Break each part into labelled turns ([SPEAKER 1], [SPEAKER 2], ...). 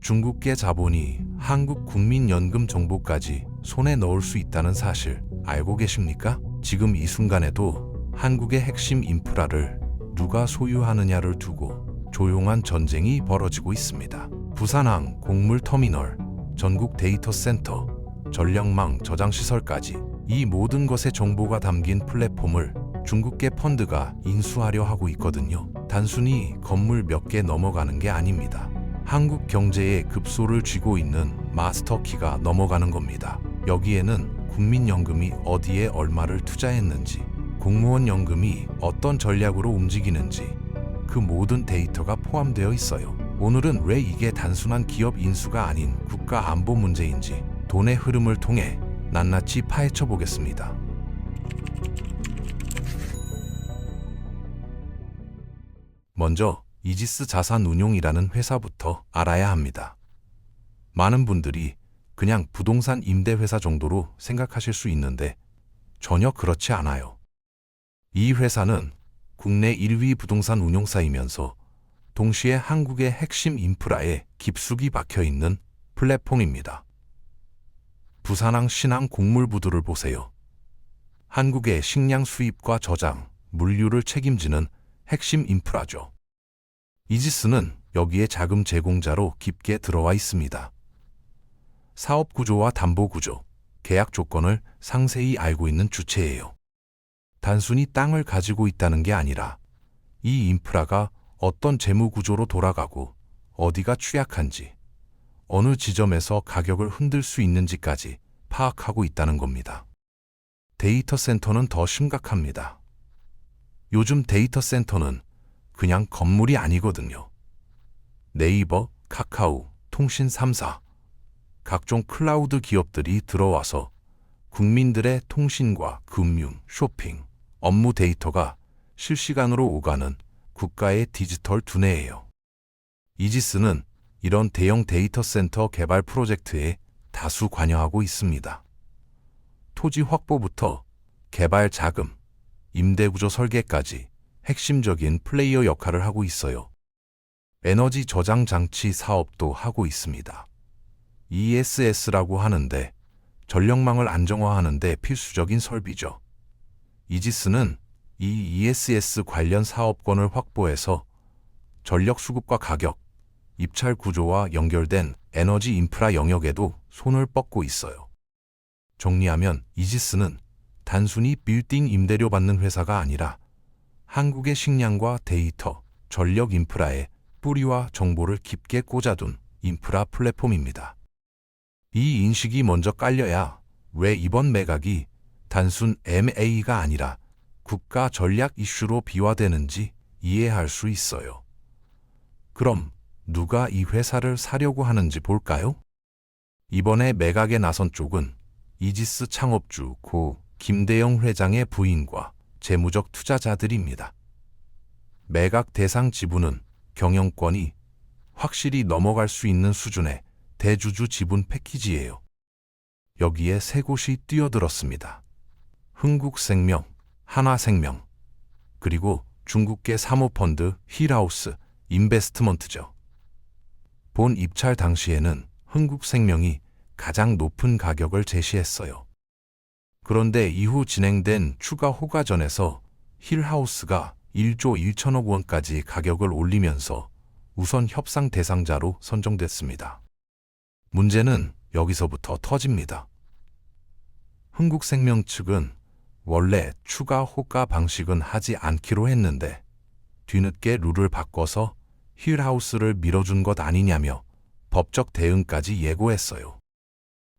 [SPEAKER 1] 중국계 자본이 한국국민연금 정보까지 손에 넣을 수 있다는 사실 알고 계십니까? 지금 이 순간에도 한국의 핵심 인프라를 누가 소유하느냐를 두고 조용한 전쟁이 벌어지고 있습니다. 부산항 곡물터미널, 전국 데이터 센터, 전력망 저장시설까지 이 모든 것의 정보가 담긴 플랫폼을 중국계 펀드가 인수하려 하고 있거든요. 단순히 건물 몇 개 넘어가는 게 아닙니다. 한국 경제에 급소를 쥐고 있는 마스터키가 넘어가는 겁니다. 여기에는 국민연금이 어디에 얼마를 투자했는지, 공무원 연금이 어떤 전략으로 움직이는지 그 모든 데이터가 포함되어 있어요. 오늘은 왜 이게 단순한 기업 인수가 아닌 국가 안보 문제인지 돈의 흐름을 통해 낱낱이 파헤쳐 보겠습니다. 먼저 이지스 자산운용이라는 회사부터 알아야 합니다. 많은 분들이 그냥 부동산 임대회사 정도로 생각하실 수 있는데 전혀 그렇지 않아요. 이 회사는 국내 1위 부동산 운용사이면서 동시에 한국의 핵심 인프라에 깊숙이 박혀있는 플랫폼입니다. 부산항 신항 곡물부두를 보세요. 한국의 식량 수입과 저장, 물류를 책임지는 핵심 인프라죠. 이지스는 여기에 자금 제공자로 깊게 들어와 있습니다. 사업 구조와 담보 구조, 계약 조건을 상세히 알고 있는 주체예요. 단순히 땅을 가지고 있다는 게 아니라 이 인프라가 어떤 재무 구조로 돌아가고 어디가 취약한지, 어느 지점에서 가격을 흔들 수 있는지까지 파악하고 있다는 겁니다. 데이터 센터는 더 심각합니다. 요즘 데이터 센터는 그냥 건물이 아니거든요. 네이버, 카카오, 통신 3사, 각종 클라우드 기업들이 들어와서 국민들의 통신과 금융, 쇼핑, 업무 데이터가 실시간으로 오가는 국가의 디지털 두뇌예요. 이지스는 이런 대형 데이터 센터 개발 프로젝트에 다수 관여하고 있습니다. 토지 확보부터 개발 자금, 임대구조 설계까지 핵심적인 플레이어 역할을 하고 있어요. 에너지 저장 장치 사업도 하고 있습니다. ESS라고 하는데 전력망을 안정화하는 데 필수적인 설비죠. 이지스는 이 ESS 관련 사업권을 확보해서 전력 수급과 가격, 입찰 구조와 연결된 에너지 인프라 영역에도 손을 뻗고 있어요. 정리하면 이지스는 단순히 빌딩 임대료 받는 회사가 아니라 한국의 식량과 데이터, 전력 인프라에 뿌리와 정보를 깊게 꽂아둔 인프라 플랫폼입니다. 이 인식이 먼저 깔려야 왜 이번 매각이 단순 M&A가 아니라 국가 전략 이슈로 비화되는지 이해할 수 있어요. 그럼 누가 이 회사를 사려고 하는지 볼까요? 이번에 매각에 나선 쪽은 이지스 창업주 고 김대영 회장의 부인과 재무적 투자자들입니다. 매각 대상 지분은 경영권이 확실히 넘어갈 수 있는 수준의 대주주 지분 패키지예요. 여기에 세 곳이 뛰어들었습니다. 흥국생명, 하나생명, 그리고 중국계 사모펀드 힐하우스 인베스트먼트죠. 본 입찰 당시에는 흥국생명이 가장 높은 가격을 제시했어요. 그런데 이후 진행된 추가 호가전에서 힐하우스가 1조 1천억 원까지 가격을 올리면서 우선 협상 대상자로 선정됐습니다. 문제는 여기서부터 터집니다. 흥국생명 측은 원래 추가 호가 방식은 하지 않기로 했는데 뒤늦게 룰을 바꿔서 힐하우스를 밀어준 것 아니냐며 법적 대응까지 예고했어요.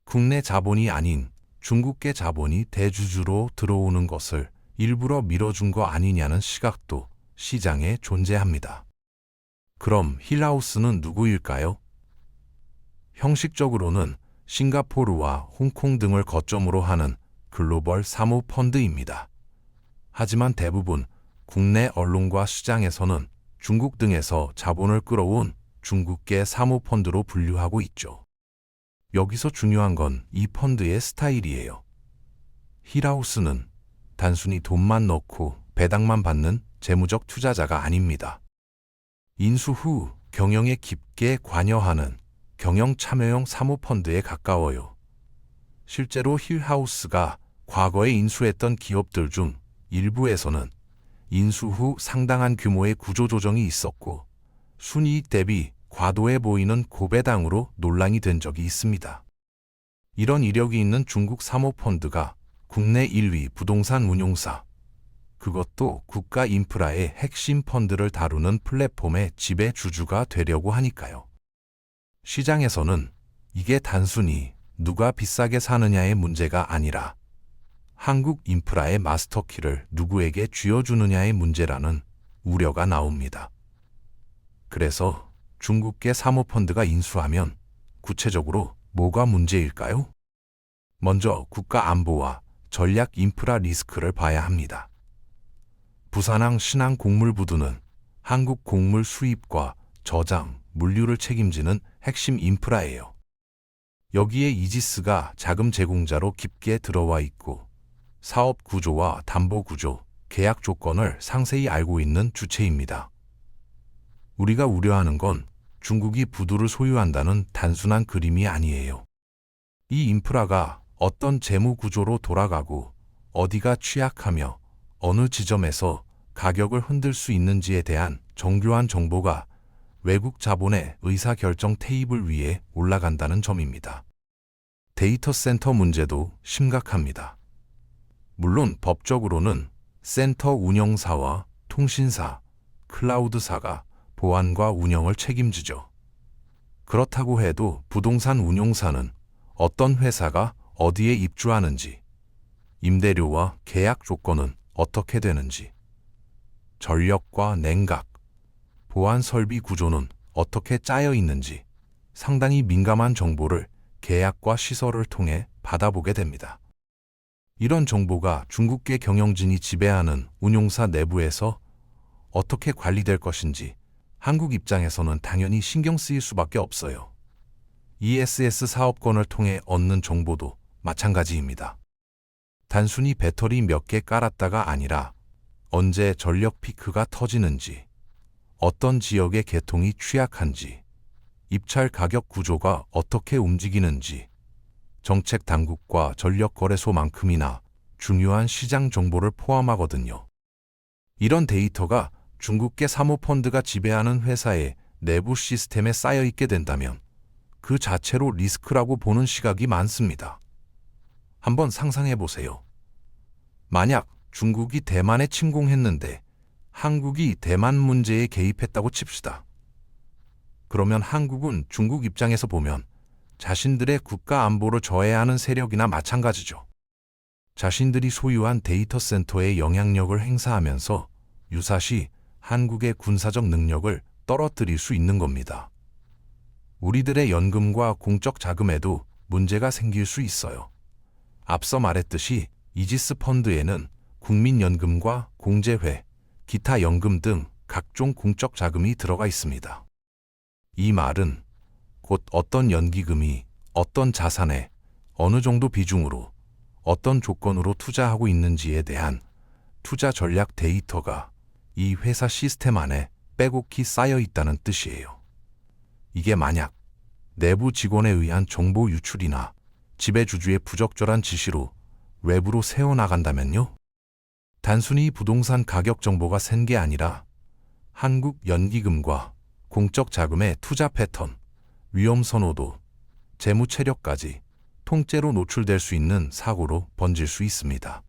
[SPEAKER 1] 국내 자본이 아닌 중국계 자본이 대주주로 들어오는 것을 일부러 밀어준 거 아니냐는 시각도 시장에 존재합니다. 그럼 힐하우스는 누구일까요? 형식적으로는 싱가포르와 홍콩 등을 거점으로 하는 글로벌 사모펀드입니다. 하지만 대부분 국내 언론과 시장에서는 중국 등에서 자본을 끌어온 중국계 사모펀드로 분류하고 있죠. 여기서 중요한 건 이 펀드의 스타일이에요. 힐하우스는 단순히 돈만 넣고 배당만 받는 재무적 투자자가 아닙니다. 인수 후 경영에 깊게 관여하는 경영 참여형 사모펀드에 가까워요. 실제로 힐하우스가 과거에 인수했던 기업들 중 일부에서는 인수 후 상당한 규모의 구조조정이 있었고 순이익 대비 과도해 보이는 고배당으로 논란이 된 적이 있습니다. 이런 이력이 있는 중국 사모펀드가 국내 1위 부동산 운용사, 그것도 국가 인프라의 핵심 펀드를 다루는 플랫폼의 지배주주가 되려고 하니까요. 시장에서는 이게 단순히 누가 비싸게 사느냐의 문제가 아니라 한국 인프라의 마스터키를 누구에게 쥐어주느냐의 문제라는 우려가 나옵니다. 그래서 중국계 사모펀드가 인수하면 구체적으로 뭐가 문제일까요? 먼저 국가 안보와 전략 인프라 리스크를 봐야 합니다. 부산항 신항공물부두는 한국 곡물 수입과 저장, 물류를 책임지는 핵심 인프라예요. 여기에 이지스가 자금 제공자로 깊게 들어와 있고 사업 구조와 담보 구조, 계약 조건을 상세히 알고 있는 주체입니다. 우리가 우려하는 건 중국이 부두를 소유한다는 단순한 그림이 아니에요. 이 인프라가 어떤 재무 구조로 돌아가고 어디가 취약하며 어느 지점에서 가격을 흔들 수 있는지에 대한 정교한 정보가 외국 자본의 의사결정 테이블 위에 올라간다는 점입니다. 데이터 센터 문제도 심각합니다. 물론 법적으로는 센터 운영사와 통신사, 클라우드사가 보안과 운영을 책임지죠. 그렇다고 해도 부동산 운용사는 어떤 회사가 어디에 입주하는지, 임대료와 계약 조건은 어떻게 되는지, 전력과 냉각, 보안 설비 구조는 어떻게 짜여 있는지 상당히 민감한 정보를 계약과 시설을 통해 받아보게 됩니다. 이런 정보가 중국계 경영진이 지배하는 운용사 내부에서 어떻게 관리될 것인지 한국 입장에서는 당연히 신경 쓰일 수밖에 없어요. ESS 사업권을 통해 얻는 정보도 마찬가지입니다. 단순히 배터리 몇 개 깔았다가 아니라 언제 전력 피크가 터지는지, 어떤 지역의 계통이 취약한지, 입찰 가격 구조가 어떻게 움직이는지, 정책 당국과 전력거래소만큼이나 중요한 시장 정보를 포함하거든요. 이런 데이터가 중국계 사모펀드가 지배하는 회사의 내부 시스템에 쌓여 있게 된다면 그 자체로 리스크라고 보는 시각이 많습니다. 한번 상상해 보세요. 만약 중국이 대만에 침공했는데 한국이 대만 문제에 개입했다고 칩시다. 그러면 한국은 중국 입장에서 보면 자신들의 국가 안보를 저해하는 세력이나 마찬가지죠. 자신들이 소유한 데이터 센터의 영향력을 행사하면서 유사시 한국의 군사적 능력을 떨어뜨릴 수 있는 겁니다. 우리들의 연금과 공적 자금에도 문제가 생길 수 있어요. 앞서 말했듯이 이지스 펀드에는 국민연금과 공제회, 기타 연금 등 각종 공적 자금이 들어가 있습니다. 이 말은 곧 어떤 연기금이 어떤 자산에 어느 정도 비중으로 어떤 조건으로 투자하고 있는지에 대한 투자 전략 데이터가 이 회사 시스템 안에 빼곡히 쌓여 있다는 뜻이에요. 이게 만약 내부 직원에 의한 정보 유출이나 지배주주의 부적절한 지시로 외부로 새어나간다면요? 단순히 부동산 가격 정보가 샌 게 아니라 한국 연기금과 공적 자금의 투자 패턴, 위험 선호도, 재무 체력까지 통째로 노출될 수 있는 사고로 번질 수 있습니다.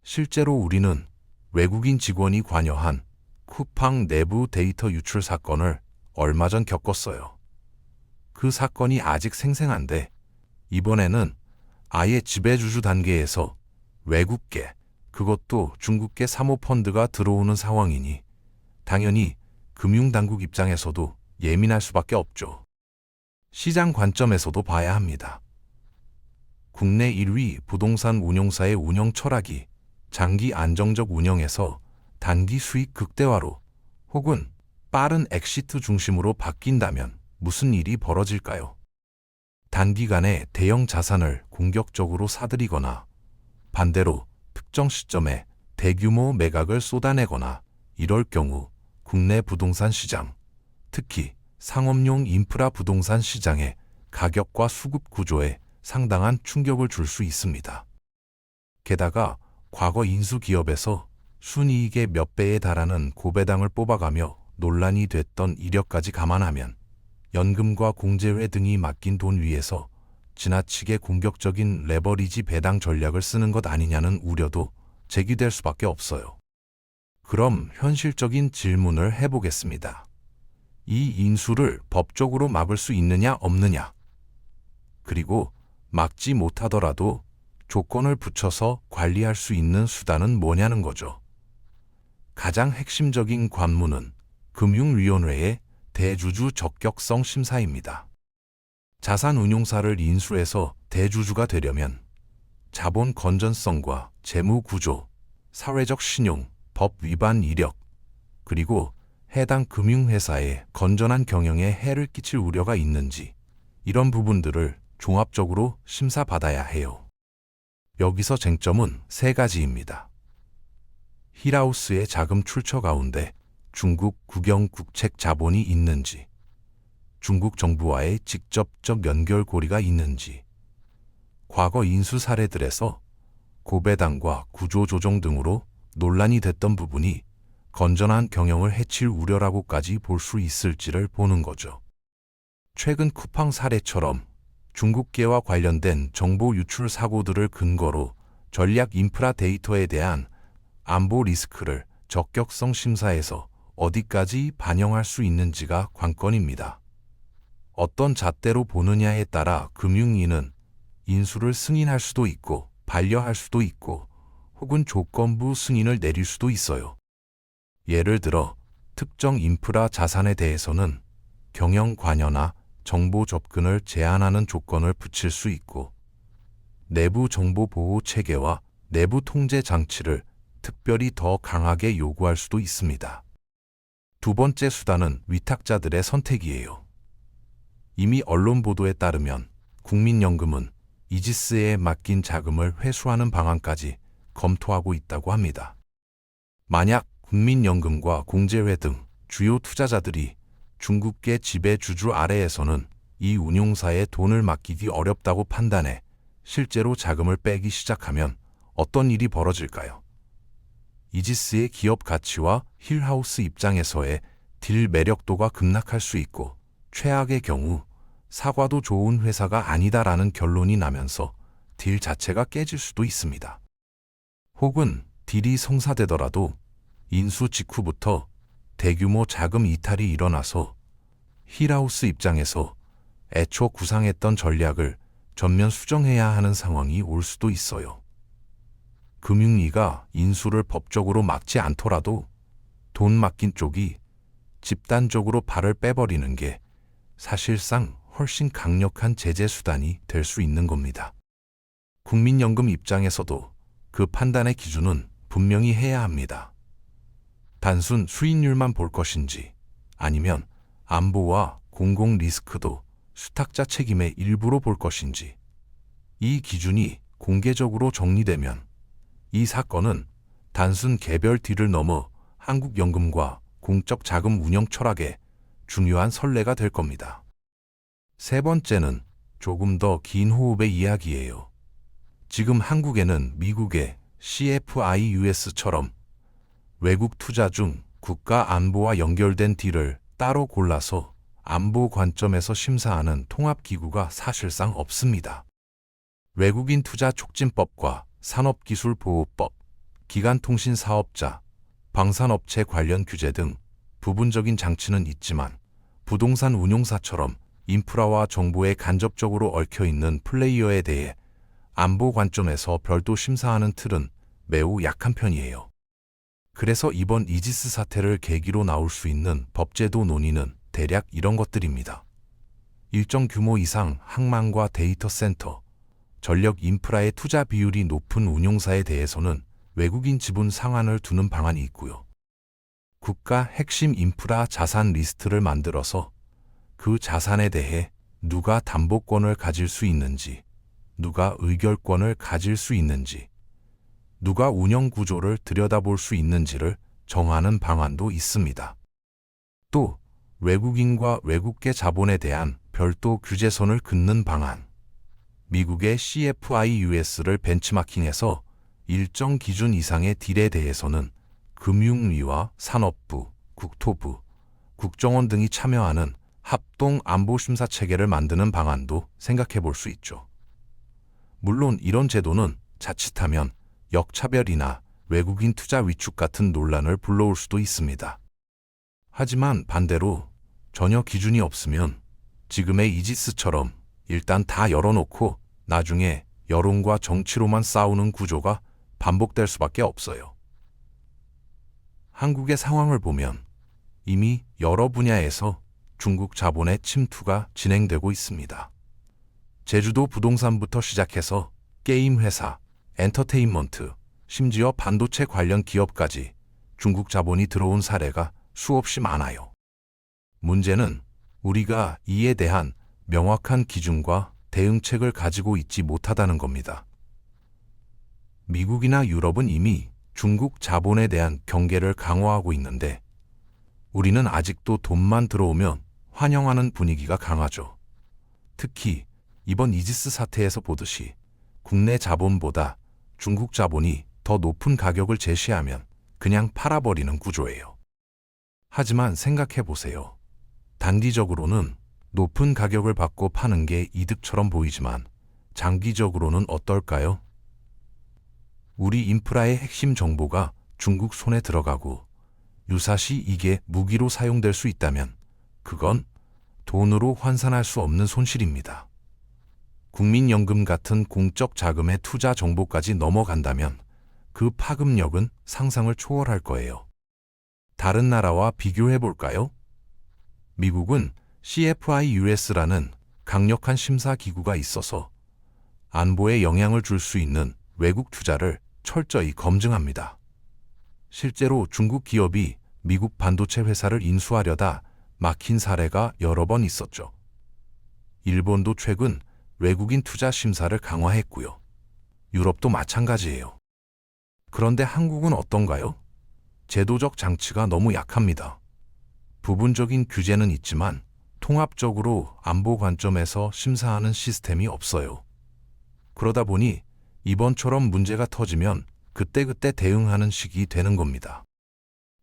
[SPEAKER 1] 실제로 우리는 외국인 직원이 관여한 쿠팡 내부 데이터 유출 사건을 얼마 전 겪었어요. 그 사건이 아직 생생한데 이번에는 아예 지배주주 단계에서 외국계, 그것도 중국계 사모펀드가 들어오는 상황이니 당연히 금융당국 입장에서도 예민할 수밖에 없죠. 시장 관점에서도 봐야 합니다. 국내 1위 부동산 운용사의 운영 철학이 장기 안정적 운영에서 단기 수익 극대화로 혹은 빠른 엑시트 중심으로 바뀐다면 무슨 일이 벌어질까요? 단기간에 대형 자산을 공격적으로 사들이거나 반대로 특정 시점에 대규모 매각을 쏟아내거나 이럴 경우 국내 부동산 시장, 특히 상업용 인프라 부동산 시장의 가격과 수급 구조에 상당한 충격을 줄 수 있습니다. 게다가 과거 인수기업에서 순이익의 몇 배에 달하는 고배당을 뽑아가며 논란이 됐던 이력까지 감안하면 연금과 공제회 등이 맡긴 돈 위에서 지나치게 공격적인 레버리지 배당 전략을 쓰는 것 아니냐는 우려도 제기될 수밖에 없어요. 그럼 현실적인 질문을 해보겠습니다. 이 인수를 법적으로 막을 수 있느냐 없느냐? 그리고 막지 못하더라도 조건을 붙여서 관리할 수 있는 수단은 뭐냐는 거죠. 가장 핵심적인 관문은 금융위원회의 대주주 적격성 심사입니다. 자산운용사를 인수해서 대주주가 되려면 자본 건전성과 재무 구조, 사회적 신용, 법 위반 이력, 그리고 해당 금융회사에 건전한 경영에 해를 끼칠 우려가 있는지 이런 부분들을 종합적으로 심사받아야 해요. 여기서 쟁점은 세 가지입니다. 힐하우스의 자금 출처 가운데 중국 국영 국책 자본이 있는지, 중국 정부와의 직접적 연결고리가 있는지, 과거 인수 사례들에서 고배당과 구조조정 등으로 논란이 됐던 부분이 건전한 경영을 해칠 우려라고까지 볼 수 있을지를 보는 거죠. 최근 쿠팡 사례처럼 중국계와 관련된 정보 유출 사고들을 근거로 전략 인프라 데이터에 대한 안보 리스크를 적격성 심사에서 어디까지 반영할 수 있는지가 관건입니다. 어떤 잣대로 보느냐에 따라 금융위는 인수를 승인할 수도 있고 반려할 수도 있고 혹은 조건부 승인을 내릴 수도 있어요. 예를 들어 특정 인프라 자산에 대해서는 경영 관여나 정보 접근을 제한하는 조건을 붙일 수 있고 내부 정보 보호 체계와 내부 통제 장치를 특별히 더 강하게 요구할 수도 있습니다. 두 번째 수단은 위탁자들의 선택이에요. 이미 언론 보도에 따르면 국민연금은 이지스에 맡긴 자금을 회수하는 방안까지 검토하고 있다고 합니다. 만약 국민연금과 공제회 등 주요 투자자들이 중국계 지배주주 아래에서는 이 운용사에 돈을 맡기기 어렵다고 판단해 실제로 자금을 빼기 시작하면 어떤 일이 벌어질까요? 이지스의 기업 가치와 힐하우스 입장에서의 딜 매력도가 급락할 수 있고 최악의 경우 사과도 좋은 회사가 아니다라는 결론이 나면서 딜 자체가 깨질 수도 있습니다. 혹은 딜이 성사되더라도 인수 직후부터 대규모 자금 이탈이 일어나서 힐하우스 입장에서 애초 구상했던 전략을 전면 수정해야 하는 상황이 올 수도 있어요. 금융위가 인수를 법적으로 막지 않더라도 돈 맡긴 쪽이 집단적으로 발을 빼버리는 게 사실상 훨씬 강력한 제재 수단이 될 수 있는 겁니다. 국민연금 입장에서도 그 판단의 기준은 분명히 해야 합니다. 단순 수익률만 볼 것인지 아니면 안보와 공공 리스크도 수탁자 책임의 일부로 볼 것인지 이 기준이 공개적으로 정리되면 이 사건은 단순 개별 딜을 넘어 한국연금과 공적 자금 운영 철학의 중요한 선례가 될 겁니다. 세 번째는 조금 더 긴 호흡의 이야기예요. 지금 한국에는 미국의 CFIUS처럼 외국 투자 중 국가 안보와 연결된 딜을 따로 골라서 안보 관점에서 심사하는 통합기구가 사실상 없습니다. 외국인 투자 촉진법과 산업기술보호법, 기간통신사업자, 방산업체 관련 규제 등 부분적인 장치는 있지만 부동산 운용사처럼 인프라와 정보에 간접적으로 얽혀있는 플레이어에 대해 안보 관점에서 별도 심사하는 틀은 매우 약한 편이에요. 그래서 이번 이지스 사태를 계기로 나올 수 있는 법제도 논의는 대략 이런 것들입니다. 일정 규모 이상 항만과 데이터 센터, 전력 인프라의 투자 비율이 높은 운용사에 대해서는 외국인 지분 상한을 두는 방안이 있고요. 국가 핵심 인프라 자산 리스트를 만들어서 그 자산에 대해 누가 담보권을 가질 수 있는지, 누가 의결권을 가질 수 있는지, 누가 운영 구조를 들여다볼 수 있는지를 정하는 방안도 있습니다. 또 외국인과 외국계 자본에 대한 별도 규제선을 긋는 방안. 미국의 CFI-US를 벤치마킹해서 일정 기준 이상의 딜에 대해서는 금융위와 산업부, 국토부, 국정원 등이 참여하는 합동 안보심사 체계를 만드는 방안도 생각해 볼 수 있죠. 물론 이런 제도는 자칫하면 역차별이나 외국인 투자 위축 같은 논란을 불러올 수도 있습니다. 하지만 반대로 전혀 기준이 없으면 지금의 이지스처럼 일단 다 열어놓고 나중에 여론과 정치로만 싸우는 구조가 반복될 수밖에 없어요. 한국의 상황을 보면 이미 여러 분야에서 중국 자본의 침투가 진행되고 있습니다. 제주도 부동산부터 시작해서 게임 회사, 엔터테인먼트, 심지어 반도체 관련 기업까지 중국 자본이 들어온 사례가 수없이 많아요. 문제는 우리가 이에 대한 명확한 기준과 대응책을 가지고 있지 못하다는 겁니다. 미국이나 유럽은 이미 중국 자본에 대한 경계를 강화하고 있는데 우리는 아직도 돈만 들어오면 환영하는 분위기가 강하죠. 특히 이번 이지스 사태에서 보듯이 국내 자본보다 중국 자본이 더 높은 가격을 제시하면 그냥 팔아버리는 구조예요. 하지만 생각해 보세요. 단기적으로는 높은 가격을 받고 파는 게 이득처럼 보이지만 장기적으로는 어떨까요? 우리 인프라의 핵심 정보가 중국 손에 들어가고 유사시 이게 무기로 사용될 수 있다면 그건 돈으로 환산할 수 없는 손실입니다. 국민연금 같은 공적 자금의 투자 정보까지 넘어간다면 그 파급력은 상상을 초월할 거예요. 다른 나라와 비교해 볼까요? 미국은 CFI-US라는 강력한 심사 기구가 있어서 안보에 영향을 줄 수 있는 외국 투자를 철저히 검증합니다. 실제로 중국 기업이 미국 반도체 회사를 인수하려다 막힌 사례가 여러 번 있었죠. 일본도 최근 외국인 투자 심사를 강화했고요. 유럽도 마찬가지예요. 그런데 한국은 어떤가요? 제도적 장치가 너무 약합니다. 부분적인 규제는 있지만 통합적으로 안보 관점에서 심사하는 시스템이 없어요. 그러다 보니 이번처럼 문제가 터지면 그때그때 대응하는 식이 되는 겁니다.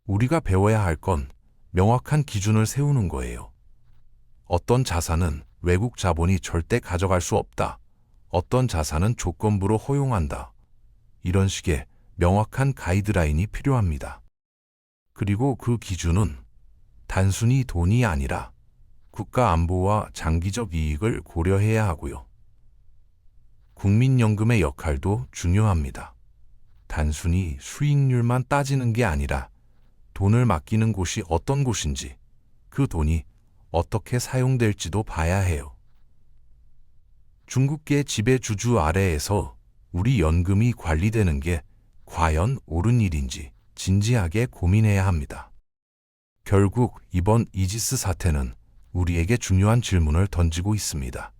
[SPEAKER 1] 우리가 배워야 할 건 명확한 기준을 세우는 거예요. 어떤 자산은 외국 자본이 절대 가져갈 수 없다. 어떤 자산은 조건부로 허용한다. 이런 식의 명확한 가이드라인이 필요합니다. 그리고 그 기준은 단순히 돈이 아니라 국가 안보와 장기적 이익을 고려해야 하고요. 국민연금의 역할도 중요합니다. 단순히 수익률만 따지는 게 아니라 돈을 맡기는 곳이 어떤 곳인지, 그 돈이 어떻게 사용될지도 봐야 해요. 중국계 지배주주 아래에서 우리 연금이 관리되는 게 과연 옳은 일인지 진지하게 고민해야 합니다. 결국 이번 이지스 사태는 우리에게 중요한 질문을 던지고 있습니다.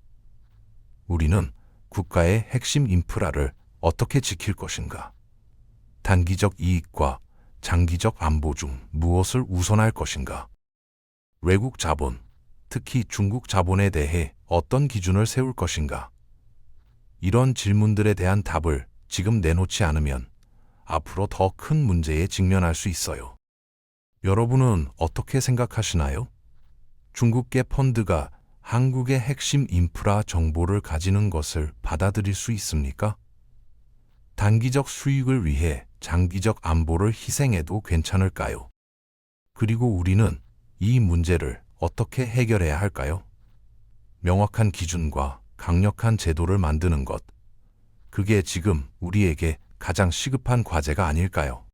[SPEAKER 1] 우리는 국가의 핵심 인프라를 어떻게 지킬 것인가? 단기적 이익과 장기적 안보 중 무엇을 우선할 것인가? 외국 자본, 특히 중국 자본에 대해 어떤 기준을 세울 것인가? 이런 질문들에 대한 답을 지금 내놓지 않으면 앞으로 더 큰 문제에 직면할 수 있어요. 여러분은 어떻게 생각하시나요? 중국계 펀드가 한국의 핵심 인프라 정보를 가지는 것을 받아들일 수 있습니까? 단기적 수익을 위해 장기적 안보를 희생해도 괜찮을까요? 그리고 우리는 이 문제를 어떻게 해결해야 할까요? 명확한 기준과 강력한 제도를 만드는 것, 그게 지금 우리에게 가장 시급한 과제가 아닐까요?